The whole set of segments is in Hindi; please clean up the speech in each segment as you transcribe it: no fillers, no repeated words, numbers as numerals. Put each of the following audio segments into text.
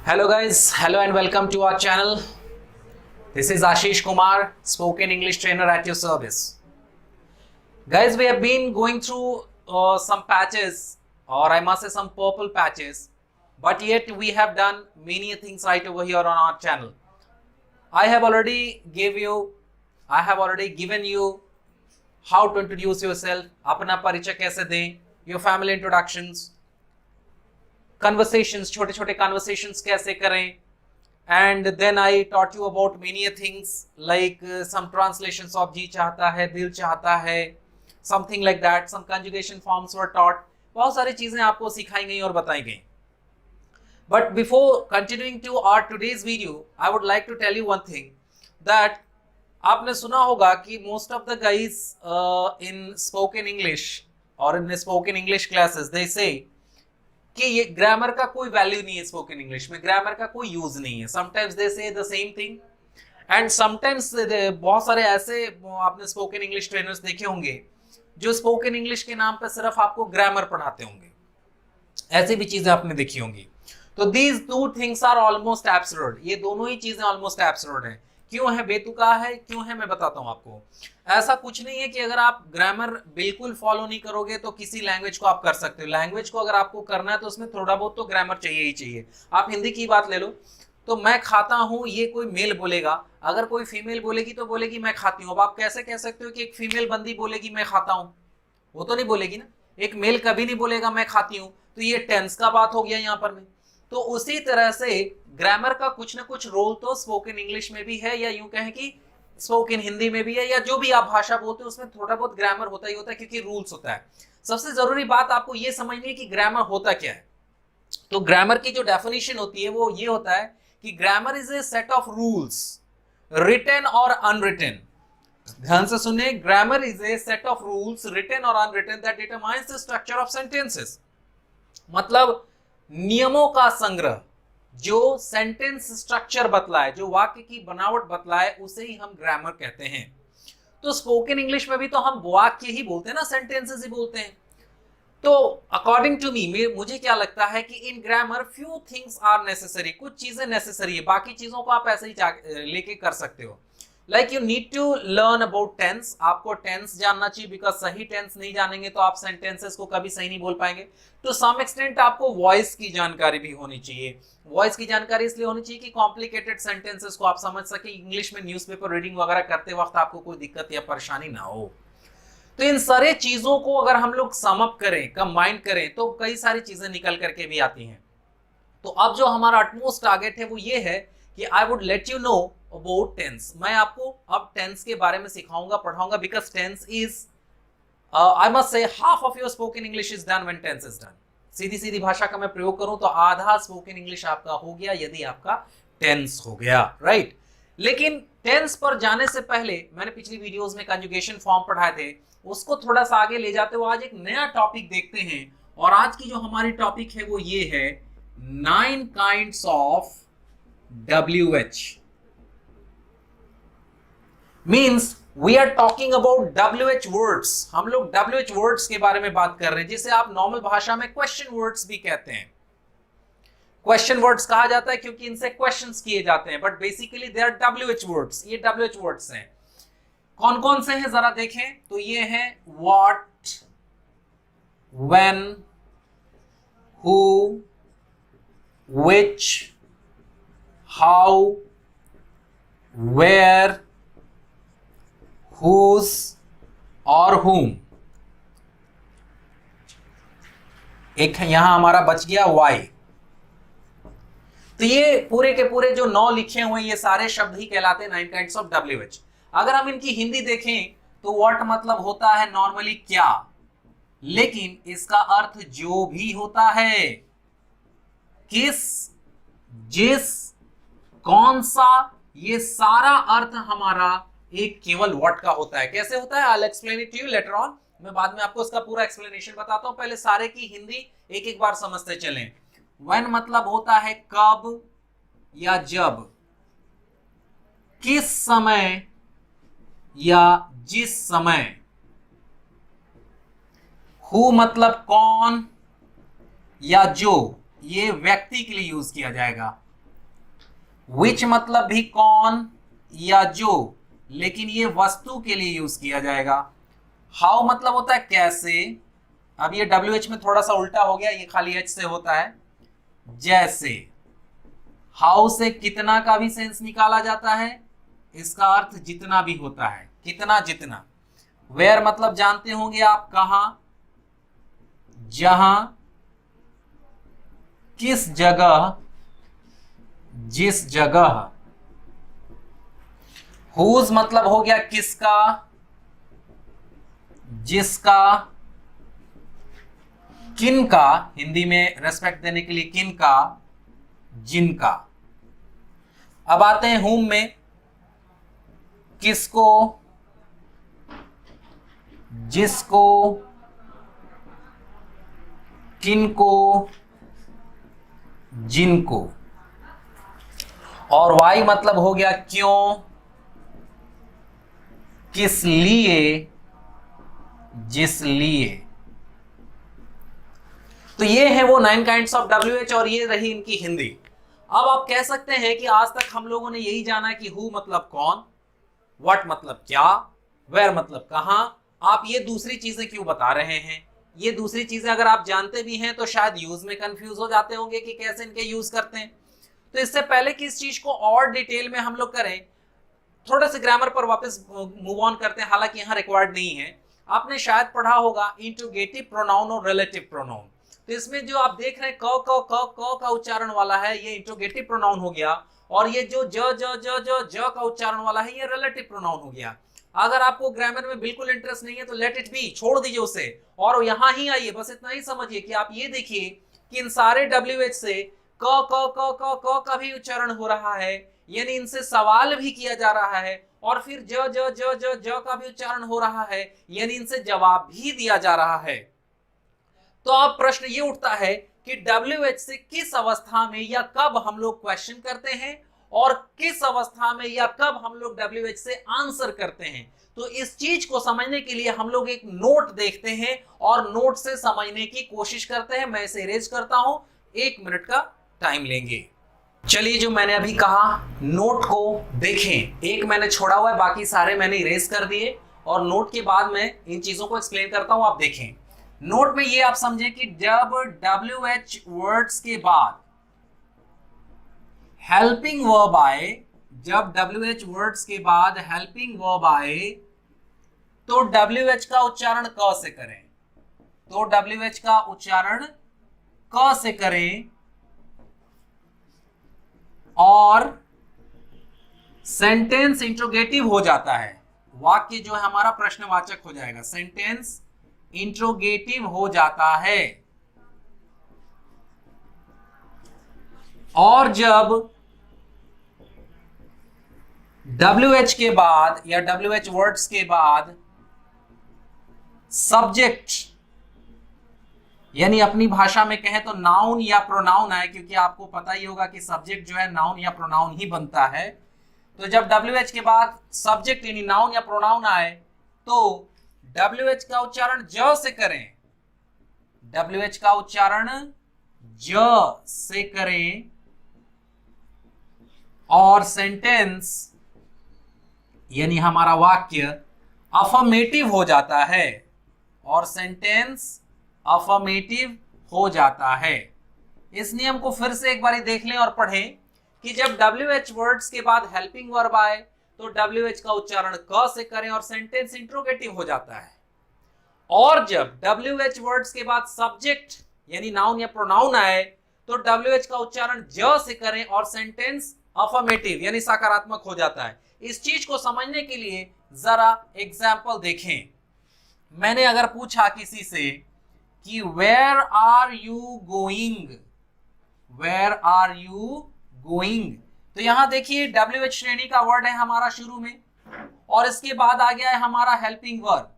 Hello guys, hello and welcome to our channel. This is Ashish Kumar, spoken English trainer at your service. Guys, we have been going through some patches, or I must say some purple patches, but yet we have done many things right over here on our channel. I have already given you how to introduce yourself, अपना परिचय कैसे दें, your family introductions, conversations, छोटे छोटे conversations कैसे करें, and then I taught you about many things like some translations of जी चाहता है, दिल चाहता है, something like that. Some conjugation forms were taught. बहुत सारी चीजें आपको सिखाई गई और बताई गई. But before continuing to our today's video, I would like to tell you one thing that आपने सुना होगा कि most of the guys in spoken English or in spoken English classes they say कि ये ग्रामर का कोई वैल्यू नहीं है स्पोकन इंग्लिश में, ग्रामर का कोई यूज नहीं है. समटाइम्स दे से the same thing and sometimes बहुत सारे ऐसे आपने स्पोकन इंग्लिश ट्रेनर्स देखे होंगे जो स्पोकन इंग्लिश के नाम पर सिर्फ आपको ग्रामर पढ़ाते होंगे. ऐसी भी चीजें आपने देखी होंगी. तो these two things are almost absurd. ये दोनों ही चीजें ऑलमोस्ट एब्सर्ड है. क्यों है, बेतुका है, क्यों है, मैं बताता हूं आपको. ऐसा कुछ नहीं है कि अगर आप ग्रामर बिल्कुल फॉलो नहीं करोगे तो किसी लैंग्वेज को आप कर सकते हो. लैंग्वेज को अगर आपको करना है तो उसमें थोड़ा बहुत तो ग्रामर चाहिए ही चाहिए. आप हिंदी की बात ले लो तो मैं खाता हूं, ये कोई मेल बोलेगा, अगर कोई फीमेल बोलेगी तो बोलेगी मैं खाती हूं. अब आप कैसे कह सकते हो कि एक फीमेल बंदी बोलेगी मैं खाता हूं? वो तो नहीं बोलेगी ना. एक मेल कभी नहीं बोलेगा मैं खाती हूं. तो ये टेंस का बात हो गया यहां पर में. तो उसी तरह से ग्रामर का कुछ ना कुछ रोल तो स्पोकन इंग्लिश में भी है, या यूं कहें कि स्पोकन हिंदी में भी है, या जो भी आप भाषा बोलते हो उसमें थोड़ा बहुत ग्रामर होता ही होता है क्योंकि रूल्स होता है. सबसे जरूरी बात आपको यह समझनी है कि ग्रामर होता क्या है. तो ग्रामर की जो डेफिनेशन होती है वो ये होता है कि grammar is a set of rules written और अनरिटन. ध्यान से सुनिए, grammar is a set of rules written और unwritten that determines the structure of sentences. मतलब नियमों का संग्रह जो सेंटेंस स्ट्रक्चर बतलाए, जो वाक्य की बनावट बतलाए, उसे ही हम ग्रामर कहते हैं. तो स्पोकन इंग्लिश में भी तो हम वाक्य ही बोलते हैं ना, सेंटेंसेस ही बोलते हैं. तो अकॉर्डिंग टू मी, मुझे क्या लगता है कि in grammar few things are necessary. कुछ चीजें नेसेसरी है, बाकी चीजों को आप ऐसे ही लेके कर सकते हो. Like you need to learn about tense. आपको टेंस जानना चाहिए बिकॉज सही टेंस नहीं जानेंगे तो आप सेंटेंसेस को कभी सही नहीं बोल पाएंगे. टू सम एक्सटेंट आपको वॉइस की जानकारी भी होनी चाहिए. वॉइस की जानकारी इसलिए होनी चाहिए कि कॉम्प्लिकेटेड सेंटेंसेस को आप समझ सके. इंग्लिश में न्यूज़पेपर रीडिंग वगैरह करते वक्त आपको कोई दिक्कत या परेशानी ना हो. तो इन सारे चीजों को अगर हम लोग सम अप करें, कंबाइन करें, तो कई सारी चीजें निकल करके भी आती हैं. तो अब जो हमारा अटमोस्ट टारगेट है वो ये है कि I would let you know about tense. मैं आपको अब टेंस के बारे में सिखाऊंगा, पढ़ाऊंगा, because tense is I must say half of your spoken English is done when tense is done. सीधी सीधी भाषा का मैं प्रयोग करूं तो आधा स्पोकन इंग्लिश आपका हो गया यदि आपका टेंस हो गया, राइट. लेकिन टेंस पर जाने से पहले मैंने पिछली वीडियोस में कंजुगेशन फॉर्म पढ़ाए थे, उसको थोड़ा सा आगे ले जाते हुए आज एक नया टॉपिक देखते हैं. और आज की जो हमारी टॉपिक है वो ये है 9 kinds of WH. Means we are talking about WH words. हम लोग WH वर्ड्स के बारे में बात कर रहे हैं जिसे आप नॉर्मल भाषा में क्वेश्चन वर्ड्स भी कहते हैं. क्वेश्चन वर्ड्स कहा जाता है क्योंकि इनसे क्वेश्चंस किए जाते हैं, but basically they are WH words. ये WH वर्ड्स हैं. कौन कौन से हैं जरा देखें. तो ये हैं what, when, who, which, how, where, whose और whom. एक यहां हमारा बच गया why. तो ये पूरे के पूरे जो 9 लिखे हुए ये सारे शब्द ही कहलाते हैं 9 काइंड्स ऑफ WH. अगर हम इनकी हिंदी देखें तो व्हाट मतलब होता है नॉर्मली क्या, लेकिन इसका अर्थ जो भी होता है, किस, जिस, कौन सा, ये सारा अर्थ हमारा एक केवल व्हाट का होता है. कैसे होता है, I will explain it to you later on. मैं बाद में आपको इसका पूरा एक्सप्लेनेशन बताता हूं. पहले सारे की हिंदी एक एक बार समझते चलें. व्हेन मतलब होता है कब या जब, किस समय या जिस समय. हु मतलब कौन या जो, ये व्यक्ति के लिए यूज किया जाएगा. विच मतलब भी कौन या जो, लेकिन ये वस्तु के लिए यूज किया जाएगा। हाउ मतलब होता है कैसे। अब ये WH में थोड़ा सा उल्टा हो गया, ये खाली H से होता है। जैसे हाउ से कितना का भी सेंस निकाला जाता है, इसका अर्थ जितना भी होता है, कितना जितना। वेयर मतलब जानते होंगे आप, कहां, जहां, किस जगह, जिस जगह। हुज मतलब हो गया किसका, जिसका, किनका, हिंदी में रेस्पेक्ट देने के लिए किनका, जिनका। अब आते हैं हुम में, किसको, जिसको, किनको, जिनको। और वाई मतलब हो गया क्यों, किस लिए, जिस लिए। तो ये है वो 9 काइंड्स ऑफ WH और ये रही इनकी हिंदी। अब आप कह सकते हैं कि आज तक हम लोगों ने यही जाना कि हु मतलब कौन, व्हाट मतलब क्या, वेयर मतलब कहां। आप ये दूसरी चीजें क्यों बता रहे हैं। ये दूसरी चीजें अगर आप जानते भी हैं तो शायद यूज में कंफ्यूज हो जाते होंगे कि कैसे इनके यूज करते हैं। तो इससे पहले कि इस चीज को और डिटेल में हम लोग करें, थोड़े से ग्रामर पर वापस मूव ऑन करते हैं, हालांकि यहां रिक्वायर्ड नहीं है। आपने शायद पढ़ा होगा इंट्रोगेटिव प्रोनाउन और रिलेटिव प्रोनाउन। तो इसमें जो आप देख रहे हैं क का उच्चारण वाला है, ये इंट्रोगेटिव प्रोनाउन हो गया, और ये जो ज का उच्चारण वाला है, ये रिलेटिव प्रोनाउन हो गया। अगर आपको ग्रामर में बिल्कुल इंटरेस्ट नहीं है तो लेट इट बी, छोड़ दीजिए उसे और यहां ही आइए। बस इतना ही समझिए कि आप ये देखिए कि इन सारे WH से क का भी उच्चारण हो रहा है, यानी इनसे सवाल भी किया जा रहा है, और फिर ज का भी उच्चारण हो रहा है, यानी इनसे जवाब भी दिया जा रहा है। तो अब प्रश्न ये उठता है कि WH से किस अवस्था में या कब हम लोग क्वेश्चन करते हैं और किस अवस्था में या कब हम लोग WH से आंसर करते हैं। तो इस चीज को समझने के लिए हम लोग एक नोट देखते हैं और नोट से समझने की कोशिश करते हैं। मैं इसे इरेज करता हूं, 1 मिनट का टाइम लेंगे। चलिए, जो मैंने अभी कहा नोट को देखें। एक मैंने छोड़ा हुआ है, बाकी सारे मैंने इरेज कर दिए, और नोट के बाद मैं इन चीजों को एक्सप्लेन करता हूं, आप देखें। नोट में ये आप समझें कि जब WH वर्ड्स के बाद हेल्पिंग वर्ब आए, जब WH वर्ड्स के बाद हेल्पिंग वर्ब आए तो WH का उच्चारण क से करें। तो WH का उच्चारण क से करें और सेंटेंस इंट्रोगेटिव हो जाता है। वाक्य जो है हमारा प्रश्नवाचक हो जाएगा, सेंटेंस इंट्रोगेटिव हो जाता है। और जब WH के बाद या WH वर्ड्स के बाद सब्जेक्ट, यानी अपनी भाषा में कहें तो नाउन या प्रोनाउन आए, क्योंकि आपको पता ही होगा कि सब्जेक्ट जो है नाउन या प्रोनाउन ही बनता है। तो जब WH के बाद सब्जेक्ट यानी नाउन या प्रोनाउन आए तो WH का उच्चारण ज से करें। WH का उच्चारण ज से करें और सेंटेंस यानी हमारा वाक्य अफर्मेटिव हो जाता है, और सेंटेंस अफर्मेटिव हो जाता है। इस नियम को फिर से एक बार देख लें और पढ़ें कि जब WH वर्ड्स के बाद हेल्पिंग वर्ब आए तो WH का उच्चारण क से करें और सेंटेंस इंट्रोगेटिव हो जाता है। और जब WH वर्ड्स के बाद सब्जेक्ट यानी नाउन या प्रोनाउन आए तो WH का उच्चारण ज से करें और सेंटेंस अफर्मेटिव यानी सकारात्मक हो जाता है। इस चीज को समझने के लिए जरा एग्जाम्पल देखें। मैंने अगर पूछा किसी से कि where are you going, where are you going, तो यहां देखिए WH श्रेणी का वर्ड है हमारा शुरू में और इसके बाद आ गया है हमारा हेल्पिंग वर्ब।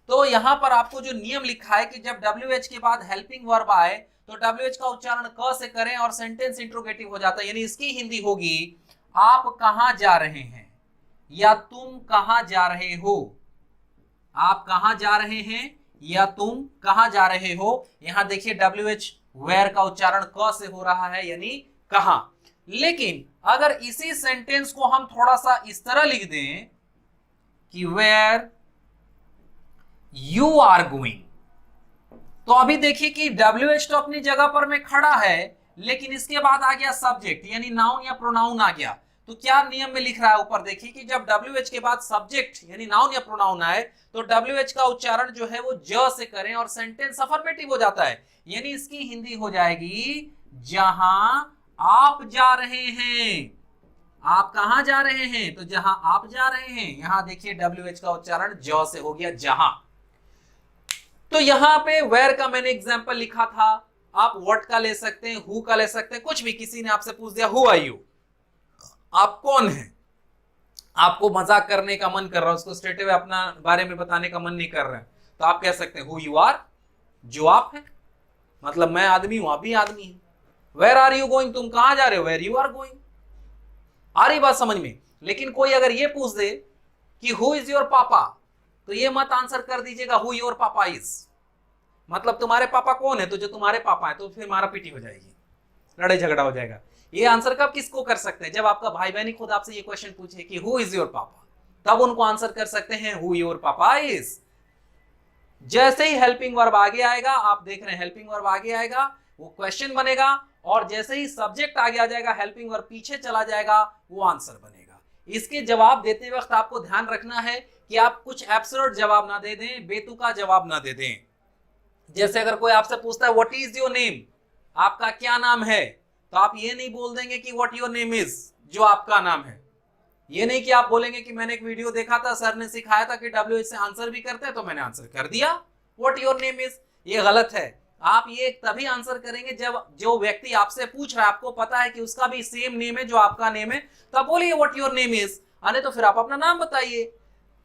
तो यहां पर आपको जो नियम लिखा है कि जब WH के बाद हेल्पिंग वर्ब आए तो WH का उच्चारण क से करें और सेंटेंस इंट्रोगेटिव हो जाता है, यानी इसकी हिंदी होगी आप कहां जा रहे हैं या तुम कहां जा रहे हो। आप कहां जा रहे हैं या तुम कहां जा रहे हो। यहां देखिए WH वेयर का उच्चारण क से हो रहा है, यानी कहां। लेकिन अगर इसी सेंटेंस को हम थोड़ा सा इस तरह लिख दें कि वेयर यू आर गोइंग, तो अभी देखिए कि WH तो अपनी जगह पर में खड़ा है, लेकिन इसके बाद आ गया सब्जेक्ट यानी नाउन या प्रोनाउन आ गया। तो क्या नियम में लिख रहा है ऊपर देखिए कि जब WH के बाद सब्जेक्ट यानी नाउन या प्रोनाउन आए तो WH का उच्चारण जो है वो ज से करें और सेंटेंस अफर्मेटिव हो जाता है। यानी इसकी हिंदी हो जाएगी जहां आप जा रहे हैं। आप कहां जा रहे हैं? तो जहां आप जा रहे हैं। यहां देखिए WH का उच्चारण ज से हो गया जहां। तो यहां पे वेयर का मैंने एग्जांपल लिखा था, आप व्हाट का ले सकते हैं, हु का ले सकते हैं, कुछ भी। किसी ने आपसे पूछ दिया हु आर यू, आप कौन हैं, आपको मजाक करने का मन कर रहा है, उसको स्ट्रेट अवे अपना बारे में बताने का मन नहीं कर रहा है, तो आप कह सकते हैं हु यू आर, जो आप हैं, मतलब मैं आदमी हूं, आप भी आदमी हैं। वेयर आर यू गोइंग, तुम कहां जा रहे हो, वेयर यू आर गोइंग। आ रही बात समझ में? लेकिन कोई अगर ये पूछ दे कि हु इज योर पापा, तो ये मत आंसर कर दीजिएगा हु योर पापा इज, मतलब तुम्हारे पापा कौन है, तो जो तुम्हारे पापा है, तो फिर मारा पीटी हो जाएगी, लड़ाई झगड़ा हो जाएगा। ये आंसर कब किसको कर सकते हैं? जब आपका भाई बहन खुद आपसे ये क्वेश्चन पूछे कि हु इज योर पापा, तब उनको आंसर कर सकते हैं हु योर पापा इज। जैसे ही हेल्पिंग वर्ब आगे आएगा, आप देख रहे हैं हेल्पिंग वर्ब आगे आएगा, वो क्वेश्चन बनेगा, और जैसे ही सब्जेक्ट आगे आ जाएगा, हेल्पिंग वर्ब पीछे चला जाएगा, वो आंसर बनेगा। इसके जवाब देते वक्त आपको ध्यान रखना है कि आप कुछ एब्सर्ड जवाब ना दे दें, बेतुका जवाब ना दे दें। जैसे अगर कोई आपसे पूछता है व्हाट इज योर नेम, आपका क्या नाम है, तो आप ये नहीं बोल देंगे कि व्हाट योर नेम इज, जो आपका नाम है। ये नहीं कि आप बोलेंगे कि मैंने एक वीडियो देखा था, सर ने सिखाया था कि WH से आंसर भी करते हैं, तो मैंने आंसर कर दिया व्हाट योर नेम इज। ये गलत है। आप ये तभी आंसर करेंगे जब जो व्यक्ति आपसे पूछ रहा है, आपको पता है कि उसका भी सेम नेम है जो आपका नेम है, तो आप बोलिए व्हाट योर नेम इज, अरे तो फिर आप अपना नाम बताइए।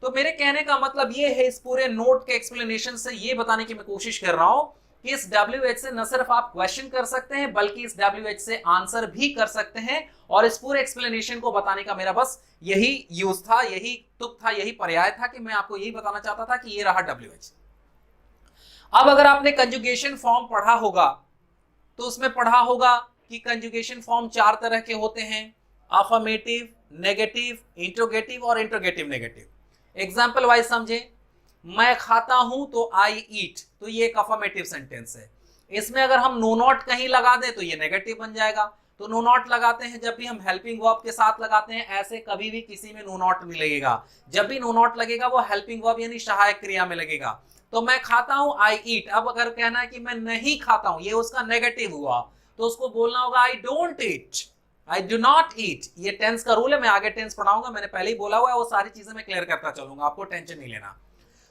तो मेरे कहने का मतलब ये है, इस पूरे नोट के एक्सप्लेनेशन से ये बताने की मैं कोशिश कर रहा हूं कि इस WH से न सिर्फ आप क्वेश्चन कर सकते हैं, बल्कि इस WH से आंसर भी कर सकते हैं। और इस पूरे एक्सप्लेनेशन को बताने का मेरा बस यही यूज था, यही तुक था, यही पर्याय था कि मैं आपको यही बताना चाहता था कि ये रहा WH। अब अगर आपने कंजुगेशन फॉर्म पढ़ा होगा, तो उसमें पढ़ा होगा कि कंजुगेशन फॉर्म 4 तरह के होते हैं, अफर्मेटिव, नेगेटिव, इंट्रोगेटिव और इंट्रोगेटिव नेगेटिव। एग्जाम्पल वाइज समझे, मैं खाता हूं तो आई ईट, तो ये एक अफर्मेटिव सेंटेंस है। इसमें अगर हम नो नॉट कहीं लगा दें तो ये नेगेटिव बन जाएगा। तो नो नॉट लगाते हैं जब भी हम हेल्पिंग वर्ब के साथ लगाते हैं, ऐसे कभी भी किसी में नो नॉट नहीं लगेगा। जब भी नो नॉट लगेगा वो हेल्पिंग वर्ब यानी सहायक क्रिया में लगेगा। तो मैं खाता हूं आई ईट, अब अगर कहना है कि मैं नहीं खाता हूं, ये उसका नेगेटिव हुआ, तो उसको बोलना होगा I don't eat, I do not eat. ये टेंस का रूल है, मैं आगे टेंस पढ़ाऊंगा, मैंने पहले ही बोला हुआ है, वो सारी चीजें मैं क्लियर करता चलूंगा, आपको टेंशन नहीं लेना।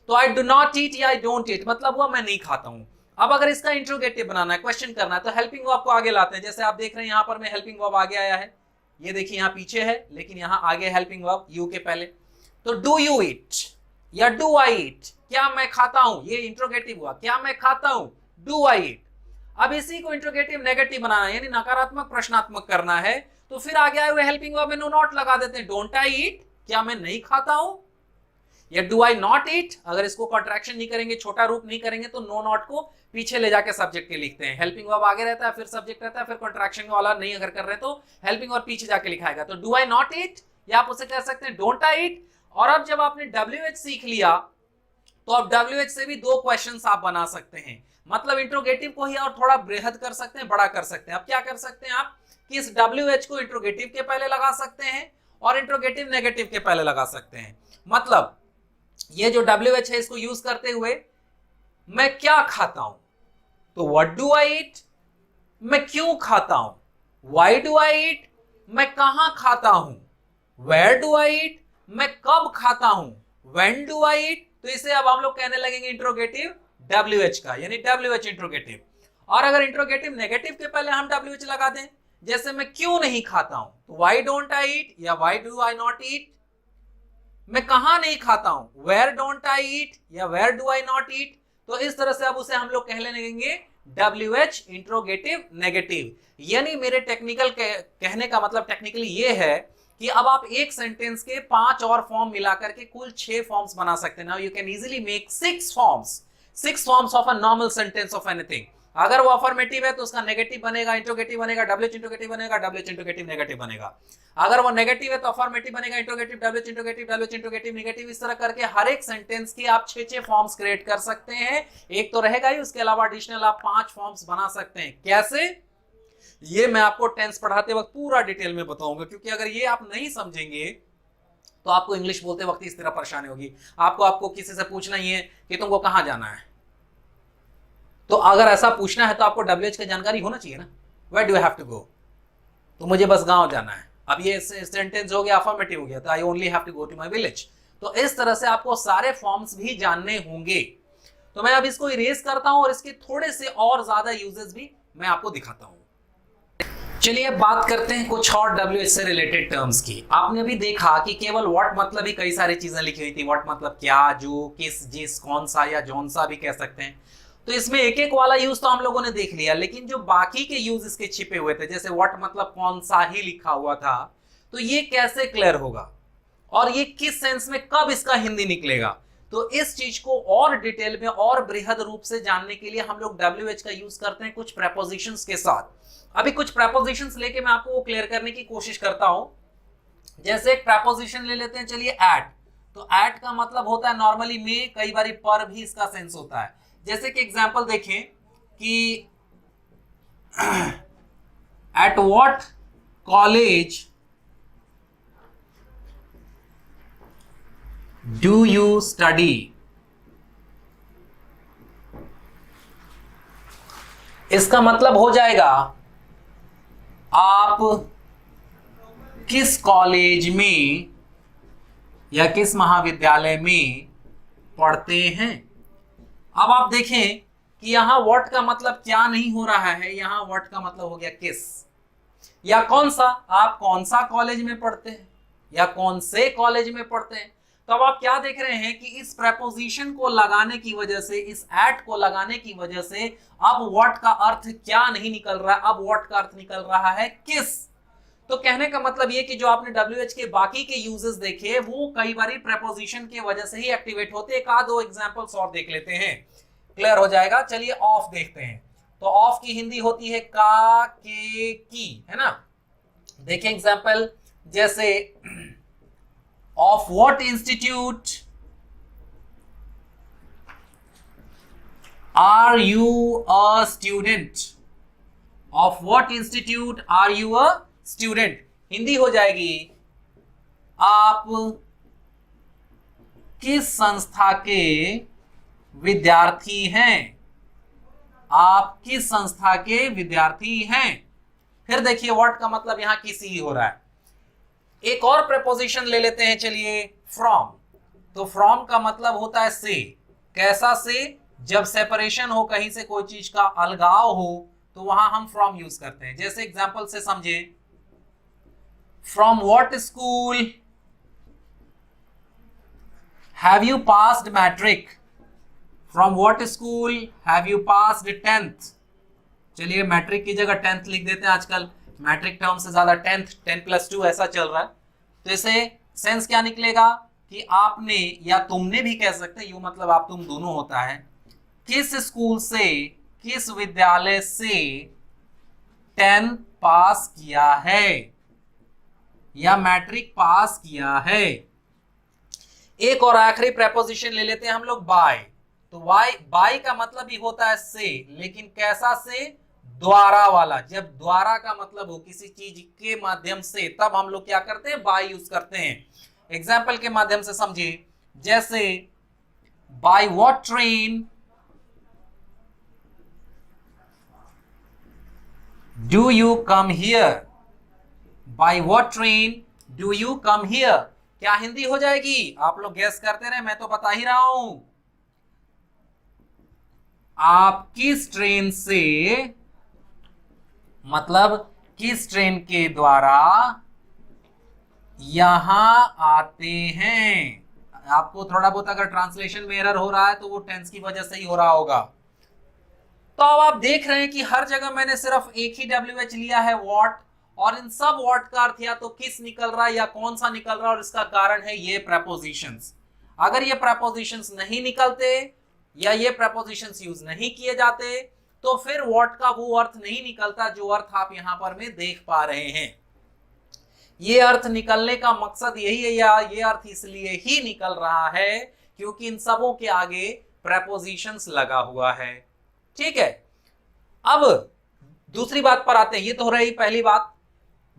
तो आई डू नॉट ईट या आई डोंट ईट मतलब हुआ मैं नहीं खाता हूं। अब अगर इसका इंट्रोगेटिव बनाना है, क्वेश्चन करना है, तो हेल्पिंग वर्ब को आगे लाते हैं। जैसे आप देख रहे हैं यहां पर मैं हेल्पिंग वर्ब आगे आया है, ये देखिए यहां पीछे है, लेकिन यहां आगे हेल्पिंग वर्ब यू के पहले। तो डू यू ईट या डू आई ईट, क्या मैं खाता हूं, ये इंट्रोगेटिव हुआ, क्या मैं खाता हूं, डू आई ईट। अब इसी को इंट्रोगेटिव नेगेटिव बनाना है, यानी नकारात्मक प्रश्नात्मक करना है, तो फिर आगे आए हुए हेल्पिंग वर्ब में नो नॉट लगा देते हैं, डोंट आई ईट, क्या मैं नहीं खाता हूं, या डू आई नॉट ईट। अगर इसको कॉन्ट्रैक्शन नहीं करेंगे, छोटा रूप नहीं करेंगे, तो नो नॉट को पीछे ले जाके सब्जेक्ट के लिखते हैं। हेल्पिंग वर्ब आगे रहता है, फिर सब्जेक्ट रहता है, फिर कॉन्ट्रैक्शन वाला नहीं अगर कर रहे तो हेल्पिंग वर्ब पीछे जाके लिखाएगा। तो डू आई नॉट ईट, या आप उसे कह सकते हैं डोंट आई ईट। और अब जब आपने WH सीख लिया, तो अब WH से भी 2 क्वेश्चंस आप बना सकते हैं। मतलब इंट्रोगेटिव को ही और थोड़ा बृहद कर सकते हैं, बड़ा कर सकते हैं। अब क्या कर सकते हैं आप कि इस WH को इंट्रोगेटिव के पहले लगा सकते हैं और इंट्रोगेटिव नेगेटिव के पहले लगा सकते हैं। मतलब ये जो WH है, इसको यूज करते हुए मैं क्या खाता हूं, तो व्हाट डू आई ईट, मैं क्यों खाता हूं, व्हाई डू आई ईट, मैं कहां खाता हूं, वेयर डू आई ईट, मैं कब खाता हूं, व्हेन डू आई ईट। तो इसे अब हम लोग कहने लगेंगे इंट्रोगेटिव WH का, यानी WH इंट्रोगेटिव। और अगर इंट्रोगेटिव नेगेटिव के पहले हम WH लगा दें, जैसे मैं क्यों नहीं खाता हूं, तो व्हाई डोंट आई ईट या व्हाई डू आई नॉट ईट। मैं कहां नहीं खाता हूं, वेयर डोंट आई ईट या where do I not eat. तो इस तरह से अब उसे हम लोग कहने लगेंगे WH इंट्रोगेटिव नेगेटिव। यानी मेरे टेक्निकल कहने का मतलब टेक्निकली ये है कि अब आप एक सेंटेंस के 5 और फॉर्म मिलाकर के कुल 6 फॉर्म्स बना सकते हैं। Now you can easily make 6 forms of a normal sentence of anything. अगर वो अफर्मेटिव है तो उसका नेगेटिव बनेगा, इंट्रोगेटिव बनेगा, डब्ल्यूएच इंट्रोगेटिव बनेगा, डब्ल्यूएच इंट्रोगेटिव नेगेटिव बनेगा। अगर वो नेगेटिव है तो अफर्मेटिव बनेगा, interrogative, WH interrogative, WH interrogative, negative. इस तरह करके हर एक सेंटेंस की आप 6 फॉर्म्स क्रिएट कर सकते हैं। एक तो रहेगा ही, उसके अलावा एडिशनल आप 5 फॉर्म्स बना सकते हैं। कैसे, ये मैं आपको टेंस पढ़ाते वक्त पूरा डिटेल में बताऊंगा, क्योंकि अगर ये आप नहीं समझेंगे तो आपको इंग्लिश बोलते वक्त इस तरह परेशानी होगी। आपको किसी से पूछना ही है कि तुमको कहां जाना है, तो अगर ऐसा पूछना है तो आपको डब्ल्यूएच की जानकारी होना चाहिए ना, where do I have to go, तो मुझे बस गांव जाना है। अब ये सेंटेंस हो गया, अफर्मेटिव हो गया, तो I only have to go to my village. तो इस तरह से आपको सारे फॉर्म्स भी जानने होंगे। तो मैं अब इसको इरेज करता हूं और इसके थोड़े से और ज्यादा यूजेस भी मैं आपको दिखाता हूं। चलिए अब बात करते हैं कुछ और डब्ल्यूएच से रिलेटेड टर्म्स की। आपने अभी देखा कि केवल व्हाट मतलब ही कई सारी चीजें लिखी हुई थी। व्हाट मतलब क्या, जो, किस, जिस, कौन सा या जौन सा भी कह सकते हैं। तो इसमें एक एक वाला यूज तो हम लोगों ने देख लिया, लेकिन जो बाकी के यूज इसके छिपे हुए थे, जैसे व्हाट मतलब कौन सा ही लिखा हुआ था, तो ये कैसे क्लियर होगा और ये किस सेंस में कब इसका हिंदी निकलेगा। तो इस चीज को और डिटेल में और बृहद रूप से जानने के लिए हम लोग डब्ल्यूएच का यूज करते हैं कुछ प्रेपोजिशंस के साथ। अभी कुछ प्रेपोजिशंस लेके मैं आपको वो क्लियर करने की कोशिश करता हूं। जैसे एक प्रेपोजिशन ले लेते हैं, चलिए एट। तो एट का मतलब होता है नॉर्मली में, कई बार पर भी इसका सेंस होता है। जैसे कि एग्जांपल देखें कि eight what college do you study. इसका मतलब हो जाएगा आप किस कॉलेज में या किस महाविद्यालय में पढ़ते हैं। अब आप देखें कि यहां व्हाट का मतलब क्या नहीं हो रहा है, यहां व्हाट का मतलब हो गया किस या कौन सा। आप कौन सा कॉलेज में पढ़ते हैं या कौन से कॉलेज में पढ़ते हैं। तो अब आप क्या देख रहे हैं कि इस प्रेपोजिशन को लगाने की वजह से, इस एट को लगाने की वजह से अब व्हाट का अर्थ क्या नहीं निकल रहा है, अब व्हाट का अर्थ निकल रहा है किस। तो कहने का मतलब ये कि जो आपने डब्ल्यूएच के बाकी के यूजेस देखे वो कई बार प्रेपोजिशन की वजह से ही एक्टिवेट होते हैं। एक आध दो एग्जांपल्स और देख लेते हैं, क्लियर हो जाएगा। चलिए ऑफ देखते हैं। तो ऑफ की हिंदी होती है का, के, की, है ना। देखिए एग्जांपल, जैसे of what institute are you a student. Of what institute are you a student. Hindi हो जाएगी आप किस संस्था के विद्यार्थी हैं। आप किस संस्था के विद्यार्थी हैं। फिर देखिए व्हाट का मतलब यहां किसी ही हो रहा है। एक और प्रेपोजिशन ले लेते हैं, चलिए फ्रॉम। तो फ्रॉम का मतलब होता है से। कैसा से, जब सेपरेशन हो, कहीं से कोई चीज का अलगाव हो, तो वहां हम फ्रॉम यूज करते हैं। जैसे एग्जांपल से समझे, from what school have you passed matric. From what school have you passed 10th। चलिए मैट्रिक की जगह 10th लिख देते हैं, आजकल मैट्रिक टर्म से ज्यादा 10th, 10+2 ऐसा चल रहा है। तो इसे सेंस क्या निकलेगा कि आपने, या तुमने भी कह सकते हैं, यू मतलब आप तुम दोनों होता है, किस स्कूल से, किस विद्यालय से 10th पास किया है या मैट्रिक पास किया है। एक और आखिरी प्रेपोजिशन ले लेते हैं हम लोग, बाय। तो बाय का मतलब ही होता है से, लेकिन कैसा से, द्वारा वाला। जब द्वारा का मतलब हो किसी चीज के माध्यम से, तब हम लोग क्या करते हैं, बाय यूज करते हैं। एग्जाम्पल के माध्यम से समझिए, जैसे bye what train do you come here. Bye what train do you come here. क्या हिंदी हो जाएगी, आप लोग गैस करते रहे, मैं तो बता ही रहा हूं। आप किस ट्रेन से, मतलब किस ट्रेन के द्वारा यहां आते हैं। आपको थोड़ा बहुत अगर ट्रांसलेशन में एरर हो रहा है तो वो टेंस की वजह से ही हो रहा होगा। तो अब आप देख रहे हैं कि हर जगह मैंने सिर्फ एक ही डब्ल्यूएच लिया है, व्हाट, और इन सब व्हाट का अर्थ या तो किस निकल रहा है या कौन सा निकल रहा है, और इसका कारण है ये प्रेपोजिशंस। अगर ये प्रेपोजिशंस नहीं निकलते या ये प्रेपोजिशंस यूज नहीं किए जाते तो फिर व्हाट का वो अर्थ नहीं निकलता जो अर्थ आप यहां पर में देख पा रहे हैं। ये अर्थ निकलने का मकसद यही है, या ये अर्थ इसलिए ही निकल रहा है क्योंकि इन सबों के आगे प्रेपोजिशंस लगा हुआ है। ठीक है, अब दूसरी बात पर आते हैं। ये तो हो रही पहली बात,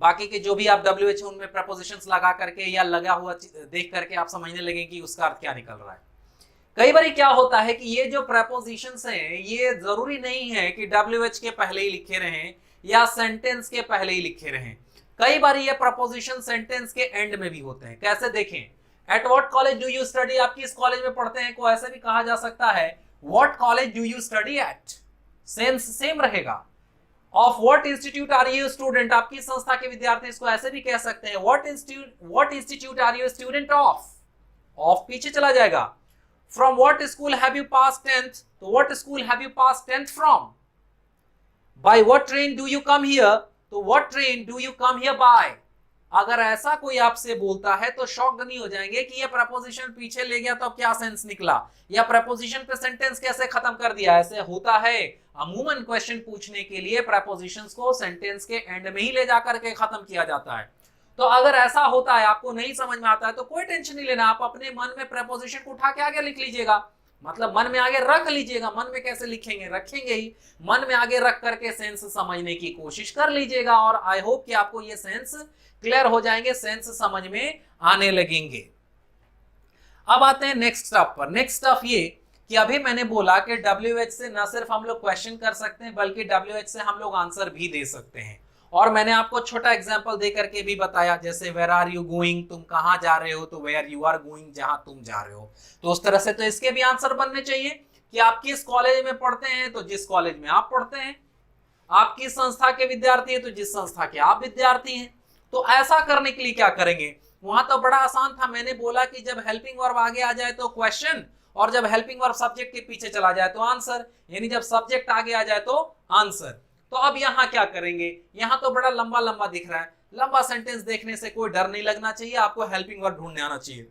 बाकी के जो भी आप WH उनमें प्रेपोजिशंस लगा करके या लगा हुआ देख करके आप समझने लगे कि उसका अर्थ क्या निकल रहा है। कई बार क्या होता है कि ये जो प्रेपोजिशंस हैं ये जरूरी नहीं है कि WH के पहले ही लिखे रहें या सेंटेंस के पहले ही लिखे रहें। कई बार ये प्रपोजिशन सेंटेंस के एंड में भी होते हैं। कैसे देखें, eight what college do you study, आप किस कॉलेज में पढ़ते हैं को ऐसे भी कहा जा सकता है what college do you study at, sense same रहेगा। Of what institute are you student, आप किस संस्था के विद्यार्थी, इसको ऐसे भी कह सकते हैं what institute are you student of, of पीछे चला जाएगा। From what school have you pass 10th, तो what school have you pass 10th from. By what train do you come here, तो what train do you come here by. अगर ऐसा कोई आपसे बोलता है तो शॉक्ड नहीं हो जाएंगे कि ये प्रपोजिशन पीछे ले गया तो अब क्या सेंस निकला, या प्रपोजिशन पे सेंटेंस कैसे खत्म कर दिया। ऐसे होता है अमूमन क्वेश्चन पूछने के लिए प्रपोजिशंस को सेंटेंस के एंड में ही ले जाकर के खत्म किया जाता है। तो अगर ऐसा होता है, आपको नहीं समझ में आता है तो कोई टेंशन नहीं लेना, आप अपने मन में प्रपोजिशन को उठा के आगे लिख लीजिएगा, मतलब मन में आगे रख लीजिएगा। मन में कैसे लिखेंगे, रखेंगे ही, मन में आगे रख करके सेंस समझने की कोशिश कर लीजिएगा और आई होप कि आपको ये सेंस क्लियर हो जाएंगे, सेंस समझ में आने लगेंगे। अब आते हैं नेक्स्ट स्टेप पर। नेक्स्ट स्टेप ये कि अभी मैंने बोला कि WH से न सिर्फ हम लोग क्वेश्चन कर सकते हैं बल्कि WH से हम लोग आंसर भी दे सकते हैं। और मैंने आपको छोटा एग्जांपल दे करके भी बताया, जैसे वेयर आर यू गोइंग, तुम कहां जा रहे हो, तो वेयर यू आर गोइंग, जहां तुम जा रहे हो। तो उस तरह से तो इसके भी आंसर बनने चाहिए कि आप किस कॉलेज में पढ़ते हैं, तो जिस कॉलेज में आप पढ़ते हैं। आप किस संस्था के विद्यार्थी हैं, तो जिस संस्था के आप विद्यार्थी हैं। तो ऐसा करने के लिए क्या करेंगे, वहां तो बड़ा आसान था, मैंने बोला कि जब हेल्पिंग वर्ब आगे आ जाए तो क्वेश्चन, और जब हेल्पिंग वर्ब सब्जेक्ट के पीछे चला जाए तो आंसर, यानी जब सब्जेक्ट आगे आ जाए तो आंसर। तो अब यहां क्या करेंगे, यहां तो बड़ा लंबा लंबा दिख रहा है, लंबा सेंटेंस देखने से कोई डर नहीं लगना चाहिए, आपको हेल्पिंग वर्ब ढूंढने आना चाहिए।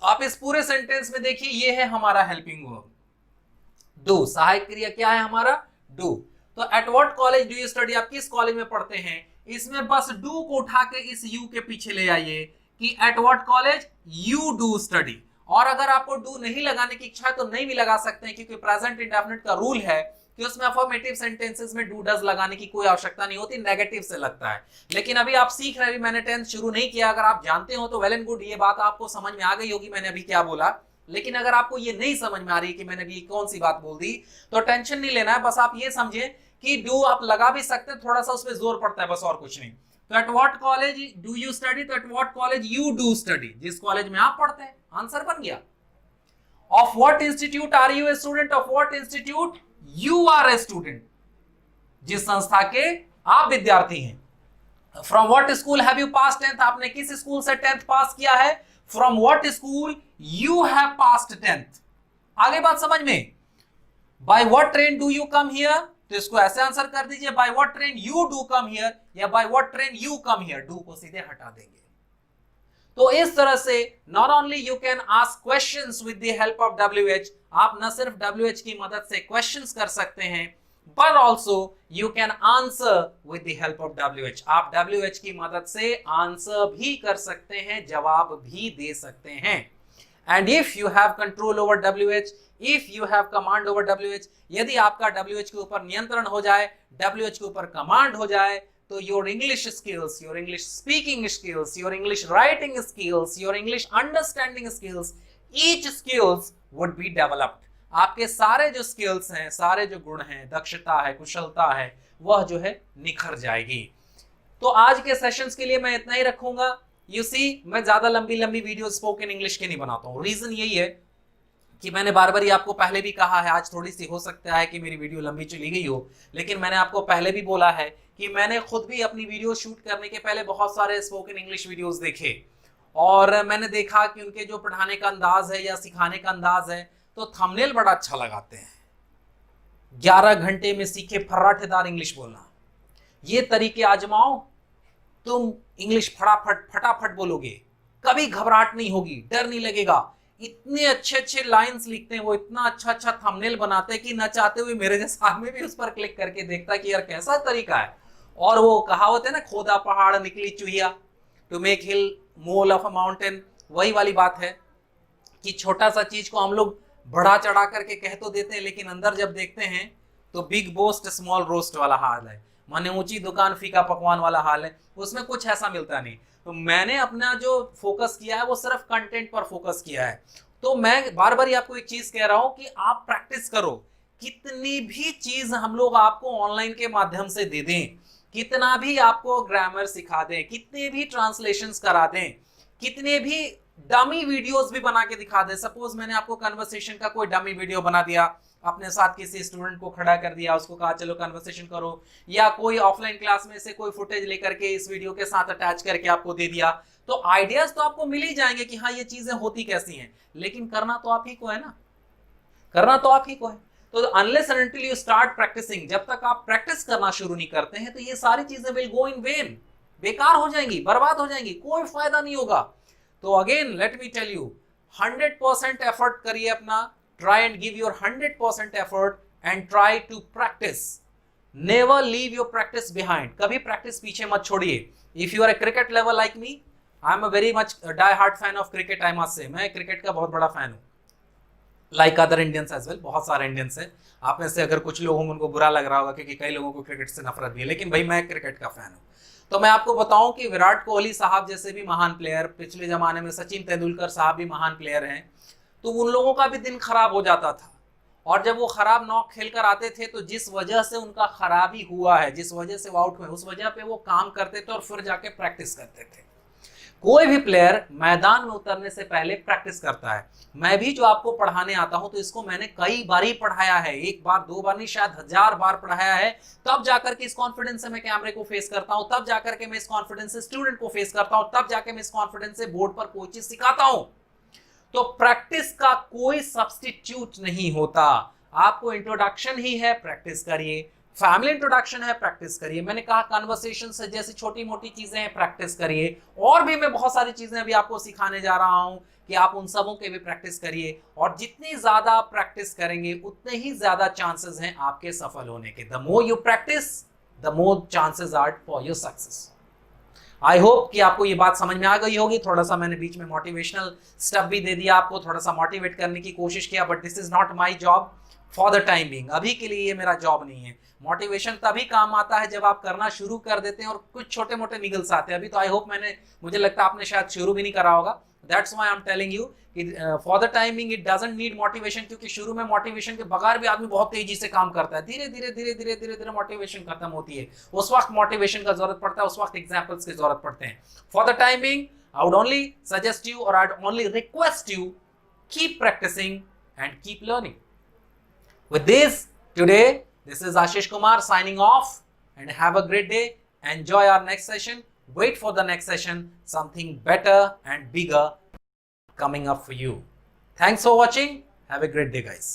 आप इस पूरे सेंटेंस में देखिए, ये है हमारा हेल्पिंग वर्ब डू, सहायक क्रिया क्या है हमारा डू। तो at what college do you study, आप किस कॉलेज में पढ़ते हैं, इसमें बस डू को उठा के इस यू के पीछे ले आइए कि eight what college you do study. और अगर आपको डू नहीं लगाने की इच्छा है तो नहीं भी लगा सकते हैं, क्योंकि प्रेजेंट इंडेफिनिट का रूल है कि उसमें अफर्मेटिव सेंटेंसेस में डू डज लगाने की कोई आवश्यकता नहीं होती, नेगेटिव से लगता है। लेकिन अभी आप सीख रहे हैं, मैंने टेंस शुरू नहीं किया, अगर आप जानते हो तो वेल एंड गुड, ये बात आपको समझ में आ गई होगी मैंने अभी क्या बोला। लेकिन अगर आपको ये नहीं समझ में आ रही कि मैंने अभी कौन सी बात बोल दी, तो टेंशन नहीं लेना है, बस आप ये समझे कि डू आप लगा भी सकते हैं, थोड़ा सा उसमें जोर पड़ता है, बस और कुछ नहीं। तो at what college do you study, तो at what college you do study, जिस कॉलेज में आप पढ़ते हैं, आंसर बन गया। Of what institute are you a student, of what institute you are a student, जिस संस्था के आप विद्यार्थी हैं। From what school have you pass 10th, आपने किस स्कूल से 10th पास किया है। From what school you have passed 10th, आगे बात समझ में। By what train do you come here, तो इसको ऐसे आंसर कर दीजिए by what train you do come here, या by what train you come here, do को सीधे हटा देंगे। तो इस तरह से not only you can ask questions with the help of WH, आप न सिर्फ WH की मदद से क्वेश्चंस कर सकते हैं, but also you can answer with the help of WH, आप WH की मदद से आंसर भी कर सकते हैं, जवाब भी दे सकते हैं। And if you have control over WH, if you have command over WH, यदि आपका WH के ऊपर नियंत्रण हो जाए, WH के ऊपर कमांड हो जाए, तो your English skills, your English speaking skills, your English writing skills, your English understanding skills, each skills would be developed. आपके सारे जो स्किल्स हैं, सारे जो गुण हैं, दक्षता है, कुशलता है, वह जो है निखर जाएगी। तो आज के सेशंस के लिए मैं इतना ही रखूंगा। यू सी, मैं ज्यादा लंबी लंबी वीडियो स्पोकन इंग्लिश के नहीं बनाता हूँ। रीजन यही है कि मैंने बार बार आपको पहले भी कहा है, आज थोड़ी सी हो सकता है कि मेरी वीडियो लंबी चली गई हो, लेकिन मैंने आपको पहले भी बोला है कि मैंने खुद भी अपनी वीडियो शूट करने के पहले बहुत सारे स्पोकन इंग्लिश वीडियोस देखे, और मैंने देखा कि उनके जो पढ़ाने का अंदाज है या सिखाने का अंदाज है, तो थंबनेल बड़ा अच्छा लगाते हैं। 11 घंटे में सीखे फर्राटेदार इंग्लिश बोलना, ये तरीके आजमाओ, तुम इंग्लिश फटाफट बोलोगे, कभी घबराहट नहीं होगी, डर नहीं लगेगा। इतने अच्छे अच्छे लाइंस लिखते हैं, वो इतना अच्छा अच्छा थंबनेल बनाते हैं कि न चाहते हुए मेरे जैसा आदमी भी उस पर क्लिक करके देखता कि यार कैसा तरीका है। और वो कहावत है ना, खोदा पहाड़ निकली चुहिया, to make hill mole of a mountain, वही वाली बात है कि छोटा सा चीज को हम लोग बढ़ा चढ़ा करके कह तो देते हैं, लेकिन अंदर जब देखते हैं तो बिग बोस्ट स्मॉल रोस्ट वाला हाल है, माने ऊंची दुकान फीका पकवान वाला हाल है, उसमें कुछ ऐसा मिलता नहीं। तो मैंने अपना जो फोकस किया है वो सिर्फ कंटेंट पर फोकस किया है। तो मैं बार बार आपको एक चीज कह रहा हूं कि आप प्रैक्टिस करो। कितनी भी चीज हम लोग आपको ऑनलाइन के माध्यम से दे दें, कितना भी आपको ग्रामर सिखा दें, कितने भी ट्रांसलेशंस करा दें, कितने भी डमी वीडियोस भी बना के दिखा दे। सपोज मैंने आपको कन्वर्सेशन का कोई डमी वीडियो बना दिया, अपने साथ किसी स्टूडेंट को खड़ा कर दिया, उसको कहा चलो कन्वर्सेशन करो, या कोई ऑफलाइन क्लास में से कोई फुटेज लेकर के इस वीडियो के साथ अटैच करके आपको दे दिया, तो आइडियाज तो आपको मिल ही जाएंगे कि हाँ ये चीजें होती कैसी हैं, लेकिन करना तो आप ही को है ना, करना तो आप ही को है। तो unless and until you start practising, जब तक आप प्रैक्टिस करना शुरू नहीं करते हैं तो ये सारी चीजें विल गो इन वेन, बेकार हो जाएंगी, बर्बाद हो जाएंगी, कोई फायदा नहीं होगा। तो again let me tell you, 100% effort करिए अपना, try and give your 100% effort and try to practise, never leave your practice behind, कभी प्रैक्टिस पीछे मत छोड़िए। If you are a cricket level like me, I am a very much die heart fan of cricket, I must say, मैं क्रिकेट का बहुत बड़ा फैन हूँ, like other Indians as well, बहुत सारे इंडियंस हैं। आप में से अगर कुछ लोग होंगे उनको बुरा लग रहा होगा क्योंकि कई लोगों को क्रिकेट से नफरत भी है, लेकिन भाई मैं क्रिकेट का फैन हूँ। तो मैं आपको बताऊं कि विराट कोहली साहब जैसे भी महान प्लेयर, पिछले जमाने में सचिन तेंदुलकर साहब भी महान प्लेयर हैं, तो उन लोगों का भी दिन खराब हो जाता था, और जब वो खराब नॉक खेल कर आते थे तो जिस वजह से उनका खराबी हुआ है, जिस वजह से वो आउट हुए, उस वजह पे वो काम करते थे और फिर जाके प्रैक्टिस करते थे। कोई भी प्लेयर मैदान में उतरने से पहले प्रैक्टिस करता है। मैं भी जो आपको पढ़ाने आता हूं तो इसको मैंने कई बार ही पढ़ाया है, एक बार दो बार नहीं, शायद 1000 बार पढ़ाया है, तब जाकर के इस कॉन्फिडेंस से मैं कैमरे को फेस करता हूं, तब जाकर के मैं इस कॉन्फिडेंस से स्टूडेंट को फेस करता हूं, तब जाके मैं इस कॉन्फिडेंस से बोर्ड पर कोई चीज सिखाता हूं। तो प्रैक्टिस का कोई सब्स्टिट्यूट नहीं होता। आपको इंट्रोडक्शन ही है, प्रैक्टिस करिए, फैमिली इंट्रोडक्शन है, प्रैक्टिस करिए, मैंने कहा कन्वर्सेशन से जैसी छोटी मोटी चीजें हैं, प्रैक्टिस करिए, और भी मैं बहुत सारी चीजें अभी आपको सिखाने जा रहा हूं कि आप उन सबों के भी प्रैक्टिस करिए, और जितनी ज्यादा आप प्रैक्टिस करेंगे उतने ही ज्यादा चांसेस हैं आपके सफल होने के। The more you practise the more chances are for your success. I hope कि आपको ये बात समझ में आ गई होगी। थोड़ा सा मैंने बीच में मोटिवेशनल स्टफ भी दे दिया, आपको थोड़ा सा मोटिवेट करने की कोशिश किया, but this is not my job for the time being, अभी के लिए ये मेरा जॉब नहीं है। मोटिवेशन तभी काम आता है जब आप करना शुरू कर देते हैं और कुछ छोटे मोटे निगल्स आते हैं। अभी तो आई होप मुझे लगता है आपने शायद शुरू भी नहीं करा होगा, that's why I am telling you कि for the time being it doesn't need motivation, क्योंकि शुरू में मोटिवेशन के बगैर भी आदमी बहुत तेजी से काम करता है, धीरे धीरे धीरे धीरे धीरे धीरे मोटिवेशन खत्म होती है, उस वक्त मोटिवेशन का जरूरत पड़ता है, उस वक्त एग्जाम्पल्स की जरूरत पड़ते हैं। For the time being I would only suggest you और I would only request you, keep practising and keep learning. With this, today, this is Ashish Kumar signing off, and have a great day. Enjoy our next session. Wait for the next session. Something better and bigger coming up for you. Thanks for watching. Have a great day, guys.